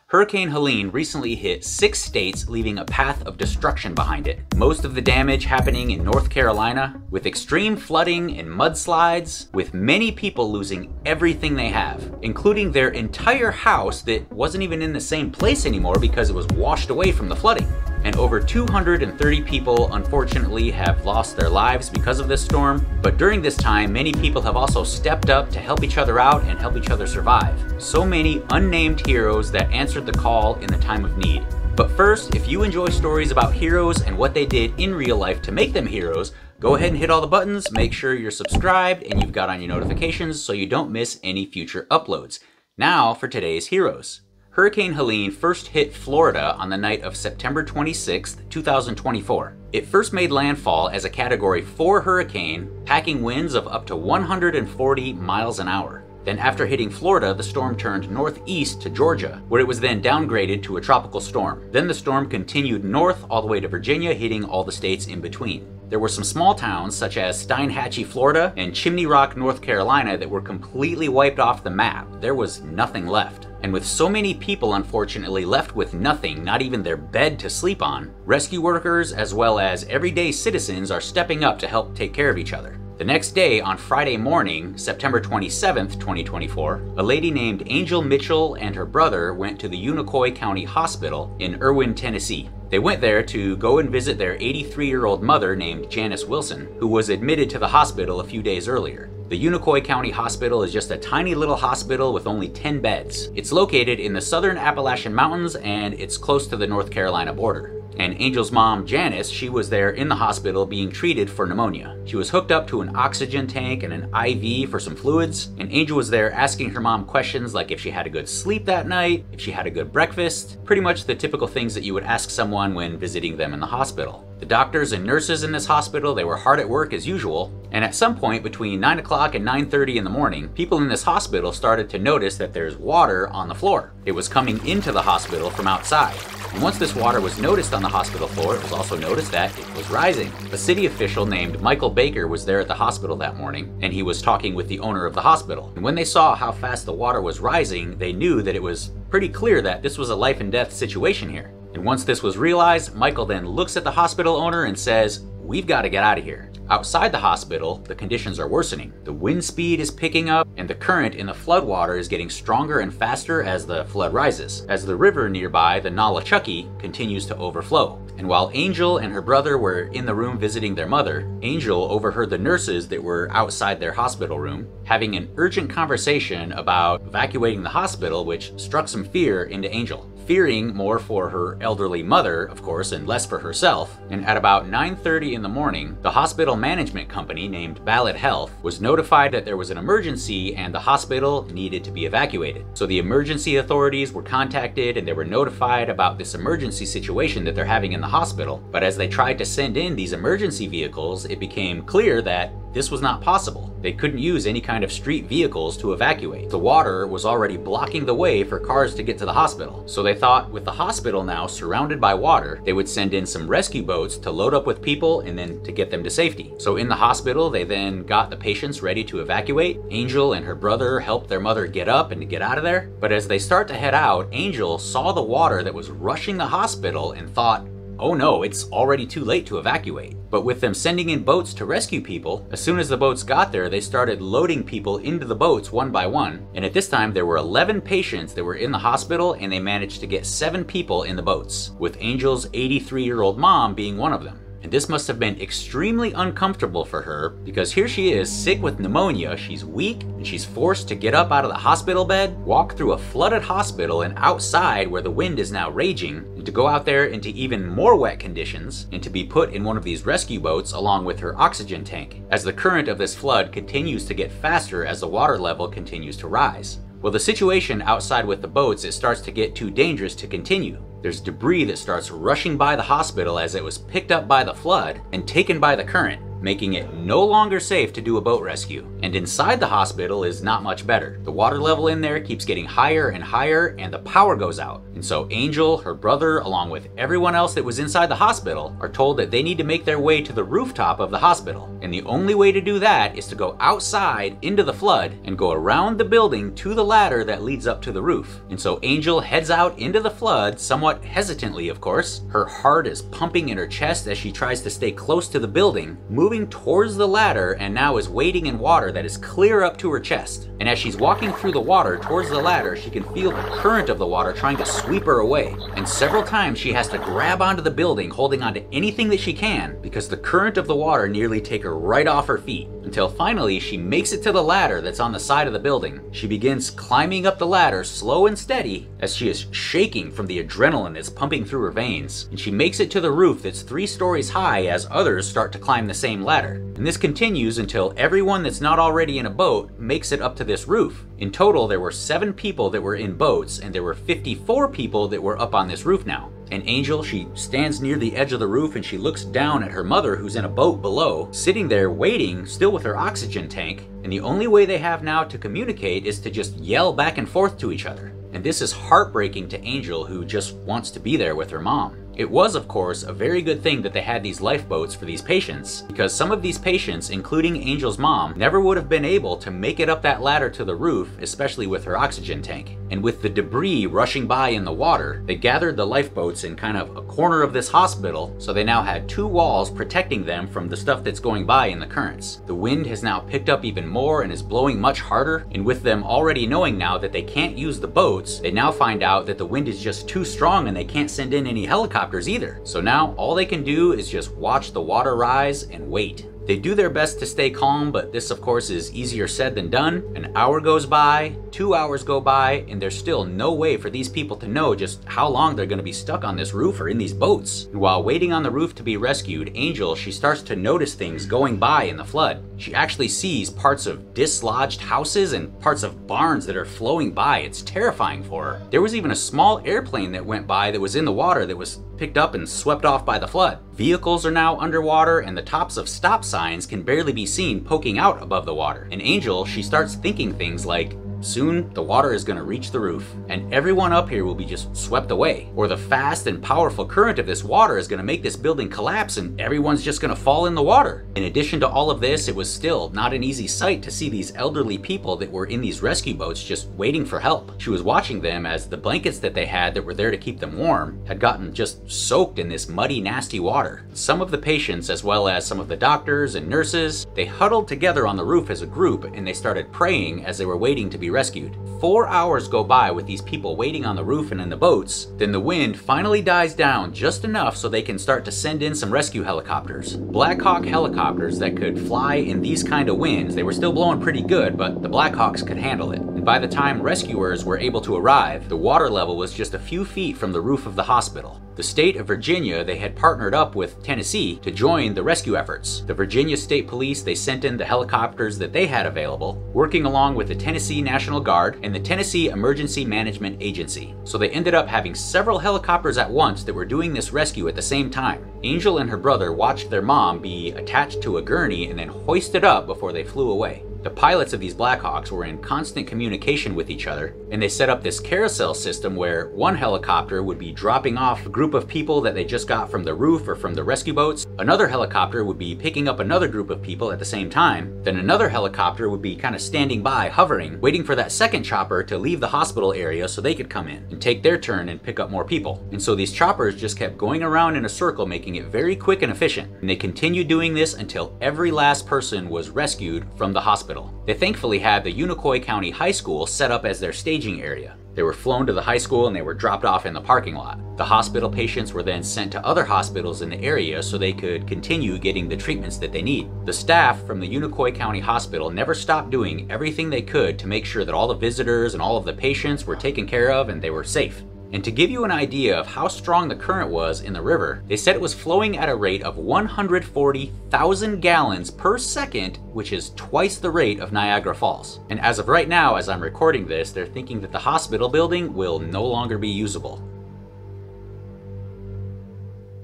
Hurricane Helene recently hit 6 states, leaving a path of destruction behind it. Most of the damage happening in North Carolina, with extreme flooding and mudslides, with many people losing everything they have, including their entire house that wasn't even in the same place anymore because it was washed away from the flooding. And over 230 people unfortunately have lost their lives because of this storm. But during this time, many people have also stepped up to help each other out and help each other survive. So many unnamed heroes that answered the call in the time of need. But first, if you enjoy stories about heroes and what they did in real life to make them heroes, go ahead and hit all the buttons, make sure you're subscribed and you've got on your notifications so you don't miss any future uploads. Now for today's heroes. Hurricane Helene first hit Florida on the night of September 26, 2024. It first made landfall as a Category 4 hurricane, packing winds of up to 140 miles an hour. Then after hitting Florida, the storm turned northeast to Georgia, where it was then downgraded to a tropical storm. Then the storm continued north all the way to Virginia, hitting all the states in between. There were some small towns such as Steinhatchee, Florida and Chimney Rock, North Carolina that were completely wiped off the map. There was nothing left. And with so many people unfortunately left with nothing, not even their bed to sleep on, rescue workers as well as everyday citizens are stepping up to help take care of each other. The next day, on Friday morning, September 27th, 2024, a lady named Angel Mitchell and her brother went to the Unicoi County Hospital in Erwin, Tennessee. They went there to go and visit their 83-year-old mother named Janice Wilson, who was admitted to the hospital a few days earlier. The Unicoi County Hospital is just a tiny little hospital with only 10 beds. It's located in the southern Appalachian Mountains and it's close to the North Carolina border. And Angel's mom, Janice, she was there in the hospital being treated for pneumonia. She was hooked up to an oxygen tank and an IV for some fluids, and Angel was there asking her mom questions like if she had a good sleep that night, if she had a good breakfast, pretty much the typical things that you would ask someone when visiting them in the hospital. The doctors and nurses in this hospital, they were hard at work as usual, and at some point between 9 o'clock and 9:30 in the morning, people in this hospital started to notice that there's water on the floor. It was coming into the hospital from outside. And once this water was noticed on the hospital floor, it was also noticed that it was rising. A city official named Michael Baker was there at the hospital that morning, and he was talking with the owner of the hospital. And when they saw how fast the water was rising, they knew that it was pretty clear that this was a life and death situation here. And once this was realized, Michael then looks at the hospital owner and says, "We've got to get out of here." Outside the hospital, the conditions are worsening. The wind speed is picking up and the current in the floodwater is getting stronger and faster as the flood rises, as the river nearby, the Nolichucky, continues to overflow. And while Angel and her brother were in the room visiting their mother, Angel overheard the nurses that were outside their hospital room having an urgent conversation about evacuating the hospital, which struck some fear into Angel. Fearing more for her elderly mother, of course, and less for herself. And at about 9:30 in the morning, the hospital management company named Ballot Health was notified that there was an emergency and the hospital needed to be evacuated. So the emergency authorities were contacted and they were notified about this emergency situation that they're having in the hospital. But as they tried to send in these emergency vehicles, it became clear that this was not possible. They couldn't use any kind of street vehicles to evacuate. The water was already blocking the way for cars to get to the hospital. So they thought with the hospital now surrounded by water, they would send in some rescue boats to load up with people and then to get them to safety. So in the hospital, they then got the patients ready to evacuate. Angel and her brother helped their mother get up and to get out of there. But as they start to head out, Angel saw the water that was rushing the hospital and thought, "Oh no, it's already too late to evacuate." But with them sending in boats to rescue people, as soon as the boats got there, they started loading people into the boats one by one. And at this time, there were 11 patients that were in the hospital and they managed to get 7 people in the boats, with Angel's 83-year-old mom being one of them. And this must have been extremely uncomfortable for her because here she is sick with pneumonia, she's weak, and she's forced to get up out of the hospital bed, walk through a flooded hospital and outside where the wind is now raging, and to go out there into even more wet conditions, and to be put in one of these rescue boats along with her oxygen tank, as the current of this flood continues to get faster as the water level continues to rise. Well, the situation outside with the boats, it starts to get too dangerous to continue. There's debris that starts rushing by the hospital as it was picked up by the flood and taken by the current. making it no longer safe to do a boat rescue. And inside the hospital is not much better. The water level in there keeps getting higher and higher, and the power goes out. And so Angel, her brother, along with everyone else that was inside the hospital, are told that they need to make their way to the rooftop of the hospital. And the only way to do that is to go outside into the flood and go around the building to the ladder that leads up to the roof. And so Angel heads out into the flood, somewhat hesitantly of course. Her heart is pumping in her chest as she tries to stay close to the building, moving towards the ladder, and now is wading in water that is clear up to her chest. And as she's walking through the water towards the ladder, she can feel the current of the water trying to sweep her away. And several times she has to grab onto the building, holding onto anything that she can, because the current of the water nearly take her right off her feet. Until finally she makes it to the ladder that's on the side of the building. She begins climbing up the ladder slow and steady as she is shaking from the adrenaline that's pumping through her veins. And she makes it to the roof that's 3 stories high as others start to climb the same ladder. And this continues until everyone that's not already in a boat makes it up to this roof. In total, there were 7 people that were in boats, and there were 54 people that were up on this roof now. And Angel, she stands near the edge of the roof and she looks down at her mother who's in a boat below, sitting there waiting, still with her oxygen tank. And the only way they have now to communicate is to just yell back and forth to each other. And this is heartbreaking to Angel, who just wants to be there with her mom. It was, of course, a very good thing that they had these lifeboats for these patients, because some of these patients, including Angel's mom, never would have been able to make it up that ladder to the roof, especially with her oxygen tank. And with the debris rushing by in the water, they gathered the lifeboats in kind of a corner of this hospital, so they now had 2 walls protecting them from the stuff that's going by in the currents. The wind has now picked up even more and is blowing much harder, and with them already knowing now that they can't use the boats, they now find out that the wind is just too strong and they can't send in any helicopters either. So now all they can do is just watch the water rise and wait. They do their best to stay calm, but this of course is easier said than done. An hour goes by, 2 hours go by, and there's still no way for these people to know just how long they're going to be stuck on this roof or in these boats. And while waiting on the roof to be rescued, Angel, she starts to notice things going by in the flood. She actually sees parts of dislodged houses and parts of barns that are flowing by. It's terrifying for her. There was even a small airplane that went by that was in the water that was picked up and swept off by the flood. Vehicles are now underwater, and the tops of stop signs can barely be seen poking out above the water. And Angel, she starts thinking things like, soon the water is going to reach the roof and everyone up here will be just swept away, or the fast and powerful current of this water is going to make this building collapse and everyone's just going to fall in the water. In addition to all of this, it was still not an easy sight to see these elderly people that were in these rescue boats just waiting for help. She was watching them as the blankets that they had that were there to keep them warm had gotten just soaked in this muddy, nasty water. Some of the patients, as well as some of the doctors and nurses, they huddled together on the roof as a group and they started praying as they were waiting to be rescued. 4 hours go by with these people waiting on the roof and in the boats. Then the wind finally dies down just enough so they can start to send in some rescue helicopters. Black Hawk helicopters that could fly in these kind of winds. They were still blowing pretty good, but the Black Hawks could handle it. And by the time rescuers were able to arrive, the water level was just a few feet from the roof of the hospital. The state of Virginia, they had partnered up with Tennessee to join the rescue efforts. The Virginia State Police, they sent in the helicopters that they had available, working along with the Tennessee National Guard and the Tennessee Emergency Management Agency. So they ended up having several helicopters at once that were doing this rescue at the same time. Angel and her brother watched their mom be attached to a gurney and then hoisted up before they flew away. The pilots of these Blackhawks were in constant communication with each other, and they set up this carousel system where one helicopter would be dropping off a group of people that they just got from the roof or from the rescue boats. Another helicopter would be picking up another group of people at the same time. Then another helicopter would be kind of standing by, hovering, waiting for that second chopper to leave the hospital area so they could come in and take their turn and pick up more people. And so these choppers just kept going around in a circle, making it very quick and efficient. And they continued doing this until every last person was rescued from the hospital. They thankfully had the Unicoi County High School set up as their staging area. They were flown to the high school and they were dropped off in the parking lot. The hospital patients were then sent to other hospitals in the area so they could continue getting the treatments that they need. The staff from the Unicoi County Hospital never stopped doing everything they could to make sure that all the visitors and all of the patients were taken care of and they were safe. And to give you an idea of how strong the current was in the river, they said it was flowing at a rate of 140,000 gallons per second, which is twice the rate of Niagara Falls. And as of right now, as I'm recording this, they're thinking that the hospital building will no longer be usable.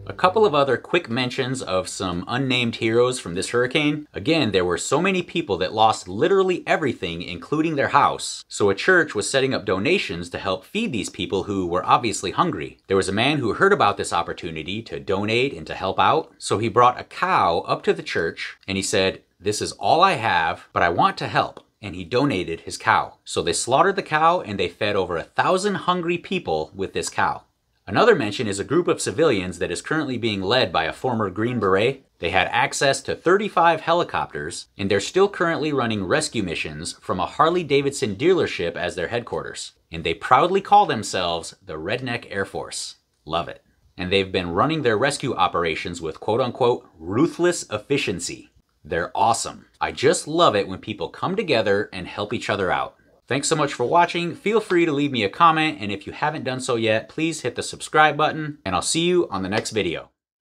A couple of other quick mentions of some unnamed heroes from this hurricane. Again, there were so many people that lost literally everything, including their house. So a church was setting up donations to help feed these people who were obviously hungry. There was a man who heard about this opportunity to donate and to help out. So he brought a cow up to the church and he said, "This is all I have, but I want to help." And he donated his cow. So they slaughtered the cow and they fed over 1,000 hungry people with this cow. Another mention is a group of civilians that is currently being led by a former Green Beret. They had access to 35 helicopters, and they're still currently running rescue missions from a Harley-Davidson dealership as their headquarters. And they proudly call themselves the Redneck Air Force. Love it. And they've been running their rescue operations with quote-unquote ruthless efficiency. They're awesome. I just love it when people come together and help each other out. Thanks so much for watching. Feel free to leave me a comment, and if you haven't done so yet, please hit the subscribe button, and I'll see you on the next video.